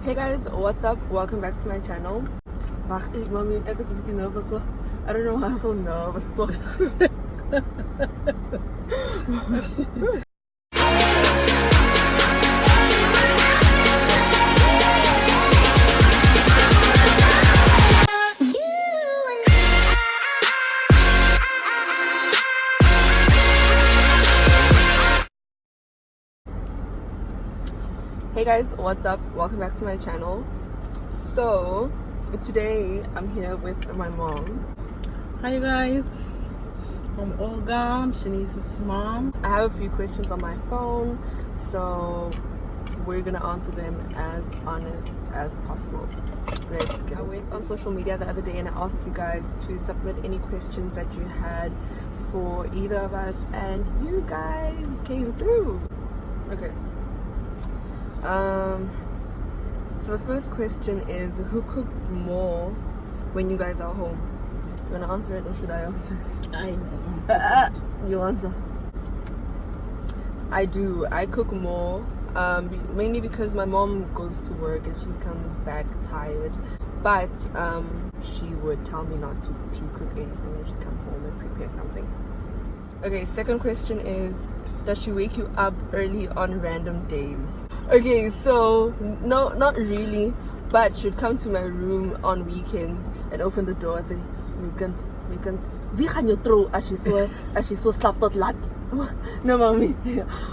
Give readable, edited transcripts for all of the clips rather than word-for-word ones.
Hey guys, what's up? Welcome back to my channel. Wacht, mommy, ek is 'n bietjie nervous. I don't know why I'm so nervous. Hey guys, what's up? Welcome back to my channel. So today I'm here with my mom. Hi guys, I'm Olga, I'm Shanice's mom. I have a few questions on my phone, so we're gonna answer them as honest as possible. Let's get it. I went on social media the other day and I asked you guys to submit any questions that you had for either of us, and you guys came through. Okay. So the first question is, who cooks more when you guys are home? You wanna answer it or should I answer it? I answer. You answer. I do. I cook more, mainly because my mom goes to work and she comes back tired. But she would tell me not to cook anything and she'd come home and prepare something. Okay, second question is, does she wake you up early on random days? Okay, so no, not really, but she'd come to my room on weekends and open the door and say, wie gaan jou trou as jy so slap tot laat? No, mommy.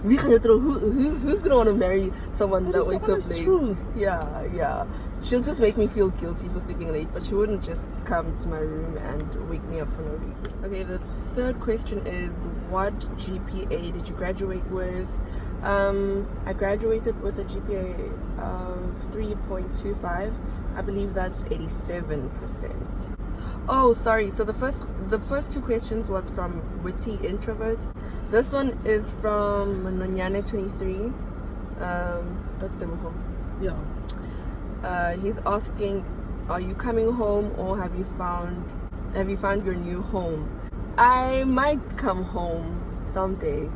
Wie gaan jou trou? Who's gonna want to marry someone that wakes up late? Truth. Yeah. She'll just make me feel guilty for sleeping late, but she wouldn't just come to my room and wake me up for no reason. Okay, the third question is, what GPA did you graduate with? I graduated with a GPA of 3.25. I believe that's 87%. Oh, sorry. So the first two questions was from Witty Introvert. This one is from Nonyane23. That's the one. Yeah. He's asking, are you coming home or have you found your new home? I might come home someday.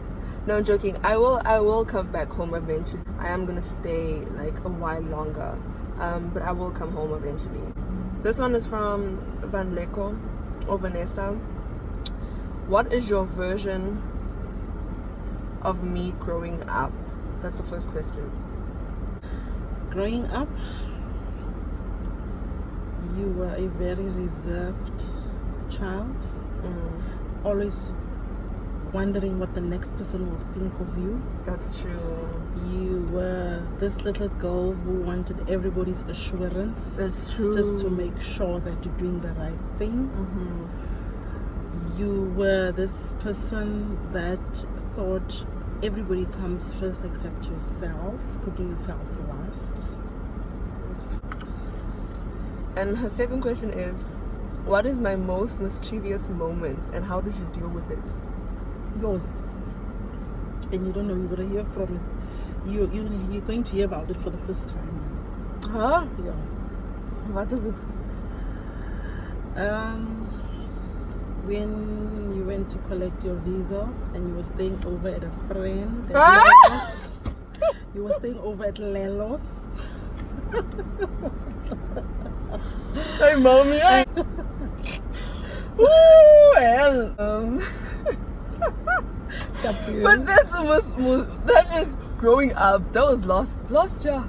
No, I'm joking. I will come back home eventually. I am gonna stay like a while longer, but I will come home eventually. This one is from Van Leko or Vanessa. What is your version of me growing up? That's the first question. Growing up, you were a very reserved child, always wondering what the next person will think of you. That's true. You were this little girl who wanted everybody's assurance. That's true. Just to make sure that you're doing the right thing. You were this person that thought everybody comes first except yourself, putting yourself last. And her second question is, what is my most mischievous moment and how did you deal with it? Yours. And you don't know, you're going to hear from it. You're going to hear about it for the first time. Huh? Yeah. What is it? When you went to collect your visa and you were staying over at a friend at Ah! You were staying over at Lelos. Hey, mommy. Ooh, hell. But that is growing up. That was last year.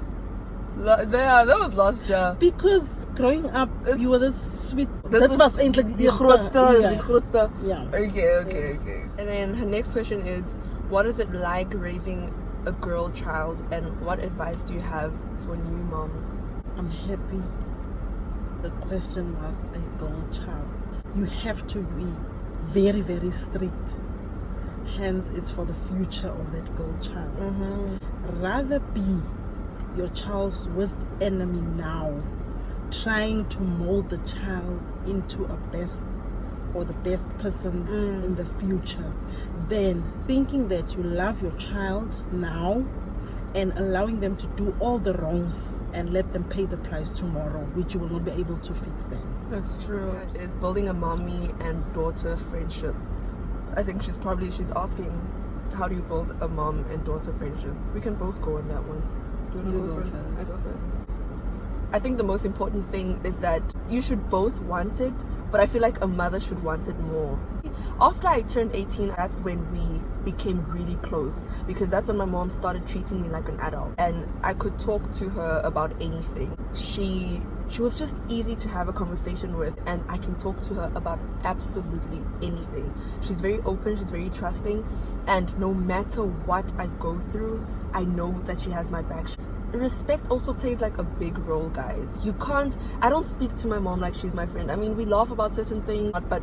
That was last year. Because growing up, you were this sweet. That was eintlik die grootste. Yeah. Okay. And then her next question is, what is it like raising a girl child, and what advice do you have for new moms? I'm happy the question was a girl child. You have to be very, very strict. Hence, it's for the future of that girl child. Rather be your child's worst enemy now, trying to mold the child into a best or the best person in the future, than thinking that you love your child now and allowing them to do all the wrongs and let them pay the price tomorrow, which you will not be able to fix then. That's true. It's building a mommy and daughter friendship. I think she's asking, how do you build a mom and daughter friendship? We can both go on that one. Do you want to go first? I go first. I think the most important thing is that you should both want it, but I feel like a mother should want it more. After I turned 18, that's when we became really close, because that's when my mom started treating me like an adult and I could talk to her about anything. She was just easy to have a conversation with, and I can talk to her about absolutely anything. She's very open, she's very trusting, and no matter what I go through, I know that she has my back. Respect also plays like a big role, guys. I don't speak to my mom like she's my friend. I mean, we laugh about certain things, but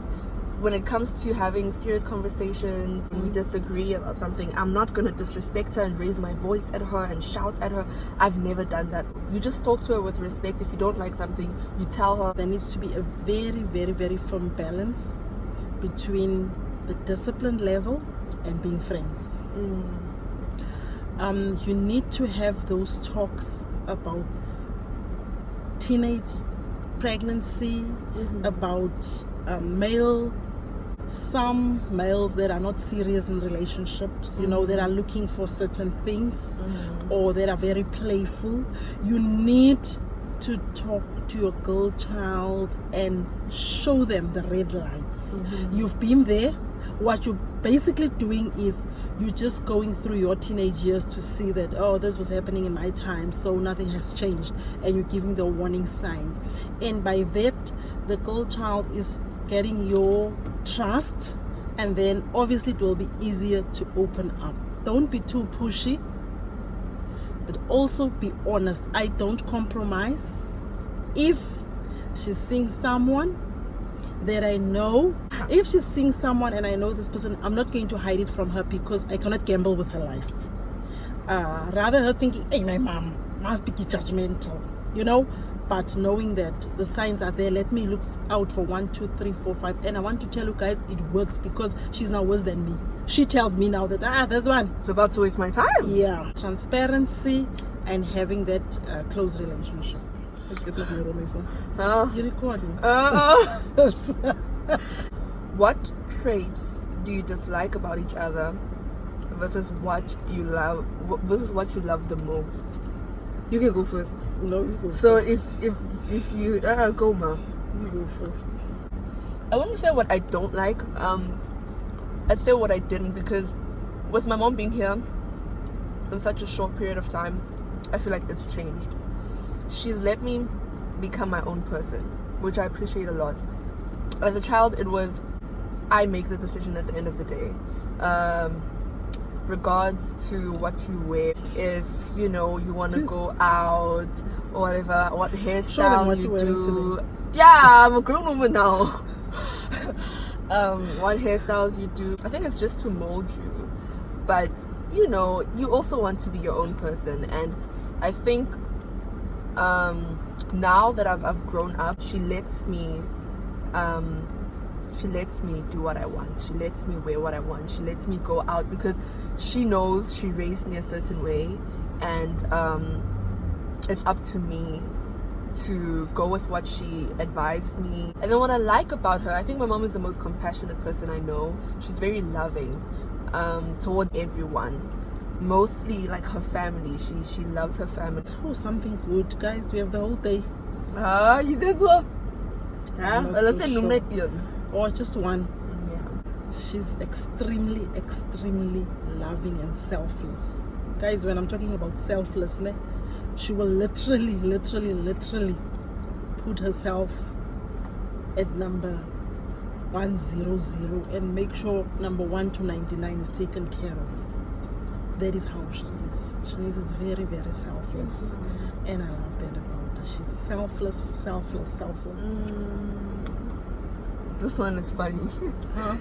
when it comes to having serious conversations and we disagree about something, I'm not gonna disrespect her and raise my voice at her and shout at her. I've never done that. You just talk to her with respect. If you don't like something, you tell her. There needs to be a very, very, very firm balance between the discipline level and being friends. You need to have those talks about teenage pregnancy, about some males that are not serious in relationships, you know, that are looking for certain things, or that are very playful. You need to talk to your girl child and show them the red lights. You've been there. What you're basically doing is you're just going through your teenage years to see that, oh, this was happening in my time, so nothing has changed, and you're giving the warning signs. And by that, the girl child is getting your trust, and then obviously it will be easier to open up. Don't be too pushy, but also be honest. I don't compromise. If she's seeing someone that I know, if she's seeing someone and I know this person, I'm not going to hide it from her, because I cannot gamble with her life. Rather her thinking, hey, my mom must be judgmental, you know, but knowing that the signs are there, let me look out for 1, 2, 3, 4, 5. And I want to tell you guys, it works, because she's now worse than me. She tells me now that, there's one. It's about to waste my time. Yeah. Transparency and having that close relationship. You recording? What traits do you dislike about each other versus what you love the most? You can go first. No, you go so first. if you go, ma. You go first. I wouldn't say what I don't like. I'd say what I didn't, because with my mom being here in such a short period of time, I feel like it's changed. She's let me become my own person, which I appreciate a lot. As a child, it was I make the decision at the end of the day. Regards to what you wear, if you know you want to go out or whatever, what hairstyle you do. Yeah, I'm a grown woman now. What hairstyles you do, I think it's just to mold you, but you know, you also want to be your own person. And I think now that I've grown up, she lets me do what I want. She lets me wear what I want. She lets me go out, because she knows she raised me a certain way, and it's up to me to go with what she advised me. And then what I like about her, I think my mom is the most compassionate person I know. She's very loving toward everyone, mostly like her family. She loves her family. Oh, something good, guys. We have the whole day. You said so? Let's say sure. Or just one. Yeah. She's extremely, extremely loving and selfless. Guys, when I'm talking about selflessness, she will literally put herself at number 100 and make sure number 1 to 99 is taken care of. That is how she is. Shanice is very, very selfless. And I love that about her. She's selfless. This one is funny. Huh?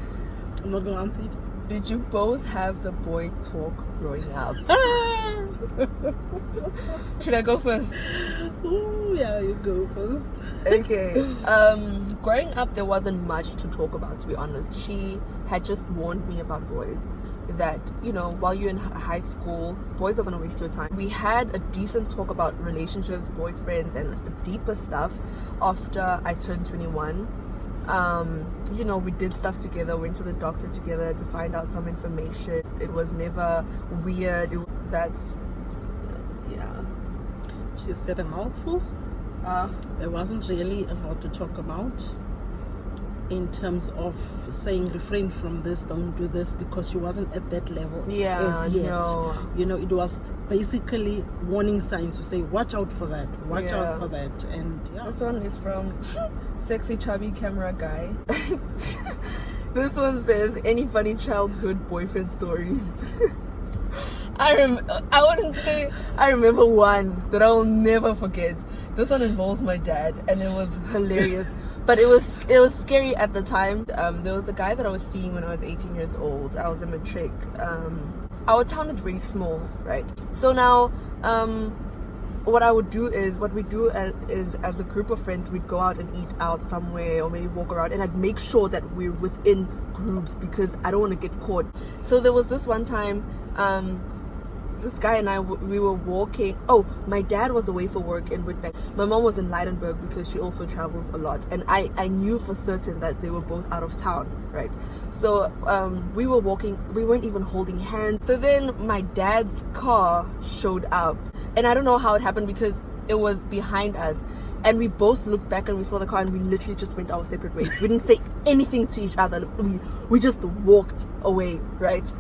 I'm not going to answer it. Did you both have the boy talk growing up? Should I go first? Oh, yeah, you go first. Okay. Growing up, there wasn't much to talk about, to be honest. She had just warned me about boys, that, you know, while you're in high school, boys are going to waste your time. We had a decent talk about relationships, boyfriends, and deeper stuff after I turned 21. You know, we did stuff together, went to the doctor together to find out some information. It was never weird. Yeah. She said a mouthful. There wasn't really a lot to talk about in terms of saying refrain from this, don't do this, because she wasn't at that level as yet. No. You know, it was basically warning signs to say, watch out for that, watch out for that. And this one is from Sexy Chubby Camera Guy. This one says, any funny childhood boyfriend stories? I wouldn't say I remember one that I will never forget. This one involves my dad, and it was hilarious. But it was scary at the time. There was a guy that I was seeing when I was 18 years old. I was in matric. Our town is really small, right? So now, what we do is as a group of friends, we'd go out and eat out somewhere or maybe walk around, and I'd make sure that we're within groups because I don't want to get caught. So there was this one time, this guy and I, we were walking. Oh, my dad was away for work in Witbank. My mom was in Leidenburg because she also travels a lot. And I knew for certain that they were both out of town, right? So we were walking. We weren't even holding hands. So then my dad's car showed up. And I don't know how it happened because it was behind us. And we both looked back and we saw the car and we literally just went our separate ways. We didn't say anything to each other. We just walked away, right?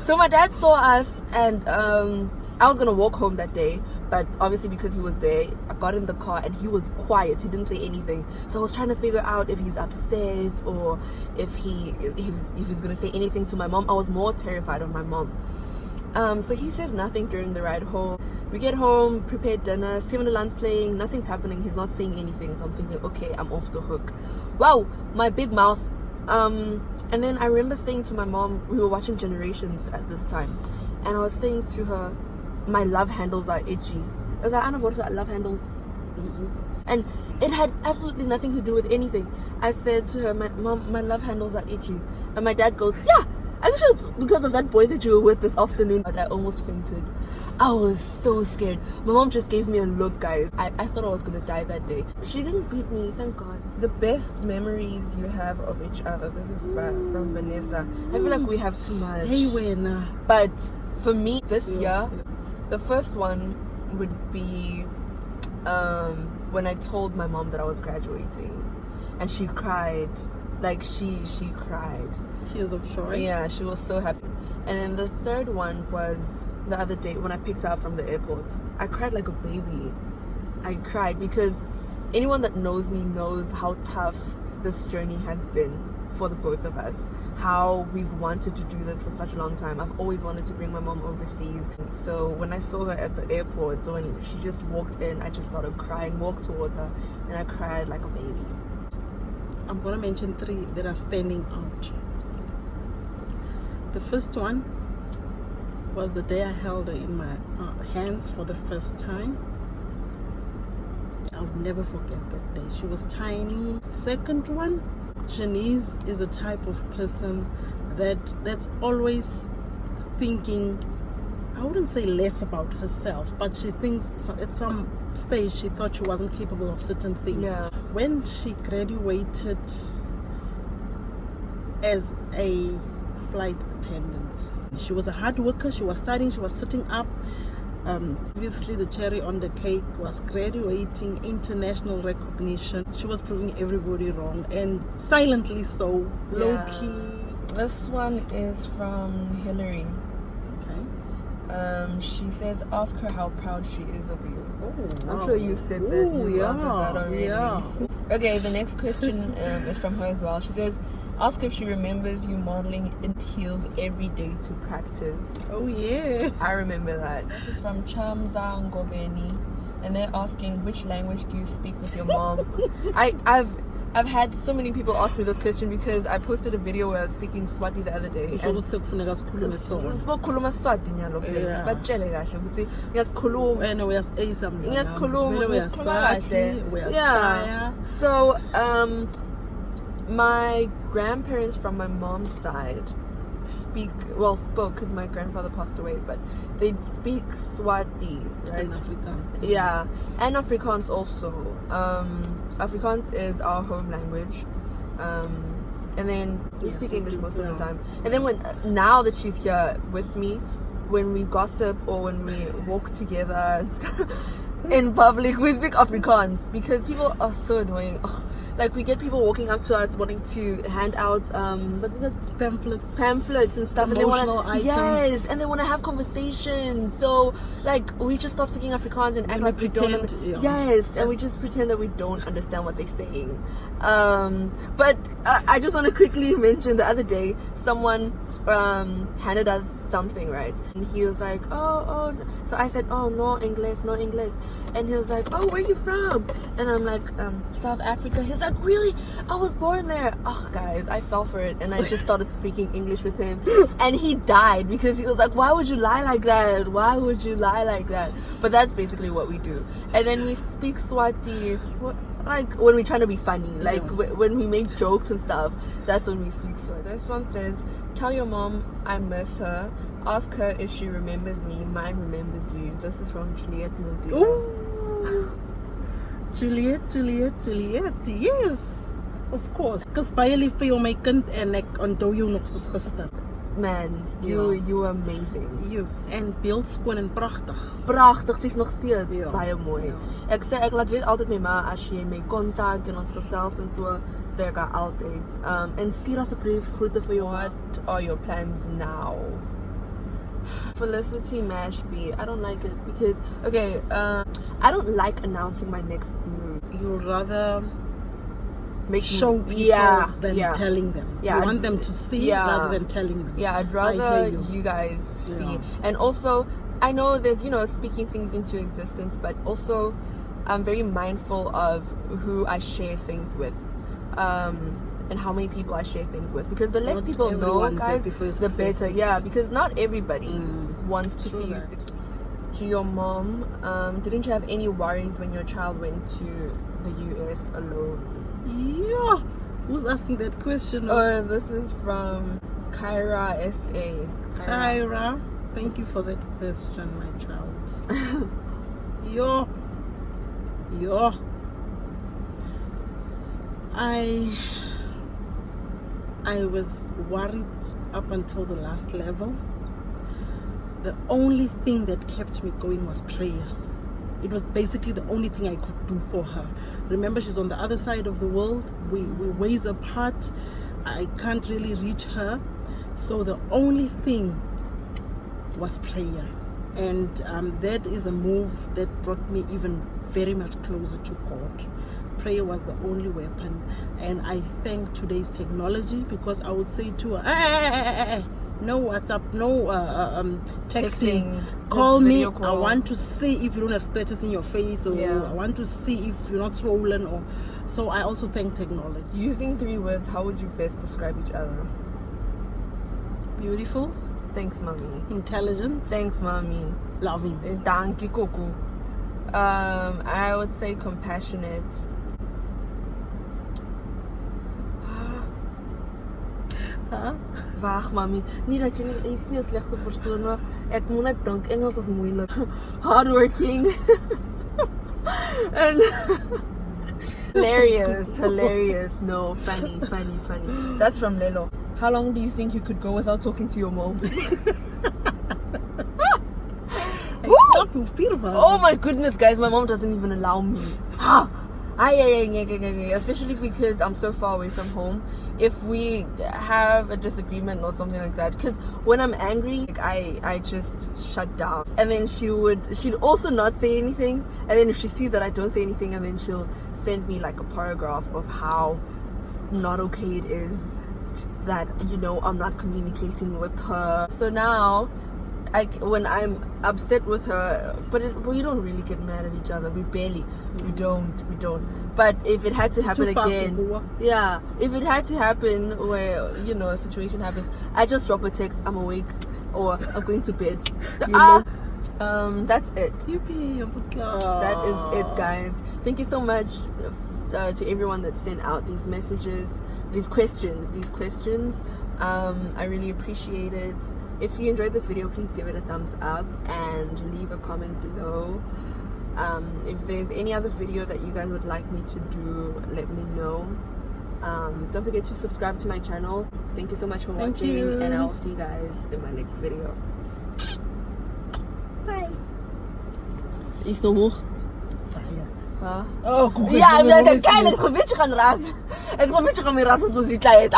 So my dad saw us, and I was gonna walk home that day, but obviously because he was there, I got in the car and he was quiet. He didn't say anything. So I was trying to figure out if he's upset or if he was gonna say anything to my mom. I was more terrified of my mom. So he says nothing during the ride home. We get home, prepare dinner, Simonland's playing, nothing's happening. He's not saying anything. So I'm thinking, okay, I'm off the hook. Wow, my big mouth. And then I remember saying to my mom, we were watching Generations at this time, and I was saying to her, my love handles are itchy. I was like, I know what love handles. And it had absolutely nothing to do with anything. I said to her, Mom, my love handles are itchy. And my dad goes, yeah, I'm sure it's because of that boy that you were with this afternoon. I almost fainted. I was so scared. My mom just gave me a look, guys. I thought I was gonna die that day. She didn't beat me, thank God. The best memories you have of each other. This is from Vanessa. I feel like we have too much. Hey, when but for me this year, the first one would be when I told my mom that I was graduating, and she cried. Like she cried. Tears of joy. Yeah, she was so happy. And then the third one was the other day when I picked her up from the airport. I cried like a baby. I cried because anyone that knows me knows how tough this journey has been for the both of us. How we've wanted to do this for such a long time. I've always wanted to bring my mom overseas. So when I saw her at the airport, so when she just walked in, I just started crying, walked towards her, and I cried like a baby. I'm going to mention 3 that are standing out. The first one was the day I held her in my hands for the first time. I'll never forget that day. She was tiny. Second one, Janice is a type of person that's always thinking, I wouldn't say less about herself, but she thinks at some stage she thought she wasn't capable of certain things. Yeah. When she graduated as a flight attendant, she was a hard worker. She was studying, she was sitting up. Obviously the cherry on the cake was graduating, international recognition. She was proving everybody wrong, and silently so, low-key. This one is from Hillary. She says, ask her how proud she is of you. Oh, wow. I'm sure you said that. You answered that already. Yeah. Okay, the next question is from her as well. She says, ask if she remembers you modeling in heels every day to practice. Oh yeah. I remember that. This is from Chamza Ngobeni, and they're asking, which language do you speak with your mom? I've had so many people ask me this question because I posted a video where I was speaking Swati the other day. And sibokhuluma Swati nyalo please. Sibatshele kahle ukuthi ngiyasikhuluma. Wena uyasayisa mina. Ngiyasikhuluma kahle. Yeah. So my grandparents from my mom's side spoke because my grandfather passed away, but they speak Swati, right? And Afrikaans. Yeah, and Afrikaans also. Afrikaans is our home language, and then we speak English most of the time. And then now that she's here with me, when we gossip or when we walk together and stuff, in public. We speak Afrikaans because people are so annoying. Ugh. Like we get people walking up to us wanting to hand out pamphlets and stuff, and they want to and they want to have conversations. So like we just start speaking Afrikaans and act like we don't. And we just pretend that we don't understand what they're saying. But I just want to quickly mention the other day someone handed us something, right? And he was like, oh. So I said, oh, no English. And he was like, oh, where are you from? And I'm like, South Africa. He's like, really? I was born there. Oh, guys, I fell for it. And I just started speaking English with him. And he died because he was like, why would you lie like that? But that's basically what we do. And then we speak Swati. Like when we're trying to be funny, like when we make jokes and stuff, that's when we speak Swati. This one says, tell your mom I miss her. Ask her if she remembers me. Mine remembers you. This is from Juliet Mildy. Ooh. Juliet. Yes. Of course. Because baie vir jou my kind en ek onthou jou nog soos gister. Man, you are amazing. You en beeldskoon en pragtig. Pragtig, sy's nog steeds baie mooi. Ek sê ek laat weet altyd my ma as jy my kontak en ons gesels en so, sê ek haar altyd. En stuur asseblief groete vir jou. What are your plans now? Felicity Mashby, I don't like it because I don't like announcing my next move. You'd rather show people than telling them. You want them to see rather than telling them. Yeah, I'd rather you guys see. And also, I know there's, speaking things into existence, but also I'm very mindful of who I share things with. And how many people I share things with, because the less people know, guys, the better. Yeah, because not everybody wants to see you succeed. To your mom, didn't you have any worries when your child went to the US alone? Yeah, who's asking that question? Oh, this is from Kyra SA. Kyra, thank you for that question, my child. Yo, I was worried up until the last level. The only thing that kept me going was prayer. It was basically the only thing I could do for her. Remember, she's on the other side of the world. We're ways apart. I can't really reach her. So the only thing was prayer. And that is a move that brought me even very much closer to God. Prayer was the only weapon, and I thank today's technology, because I would say to her, hey, no WhatsApp, no texting. Call me. Call. I want to see if you don't have scratches in your face, or I want to see if you're not swollen. Or so I also thank technology. Using 3 words, how would you best describe each other? Beautiful. Thanks, mommy. Intelligent. Thanks, mommy. Loving. Dankie, Coco. I would say compassionate. Wag, mami. Nie dat jy is nie 'n slegte persoon nie. Ek moet net dink Engels is moeilik. Hardworking. And hilarious. No, funny. That's from Lelo. How long do you think you could go without talking to your mom? Oh my goodness, guys, my mom doesn't even allow me. Especially because I'm so far away from home. If we have a disagreement or something like that, because when I'm angry, I just shut down. And then she'd also not say anything, and then if she sees that I don't say anything, and then she'll send me like a paragraph of how not okay it is that I'm not communicating with her. So now when I'm upset with her, but we don't really get mad at each other. We don't. But if it had to happen again, if it had to happen where a situation happens, I just drop a text, I'm awake, or I'm going to bed. That's it. That is it, guys. Thank you so much to everyone that sent out these messages, these questions. I really appreciate it. If you enjoyed this video, please give it a thumbs up and leave a comment below. If there's any other video that you guys would like me to do, let me know. Don't forget to subscribe to my channel. Thank you so much for watching, and I'll see you guys in my next video. Bye. Is nog hoog. Ha? Oh, kung Ja, kaya ik ga een beetje gaan razen. Ik ga een beetje gaan razen zoals die tijd.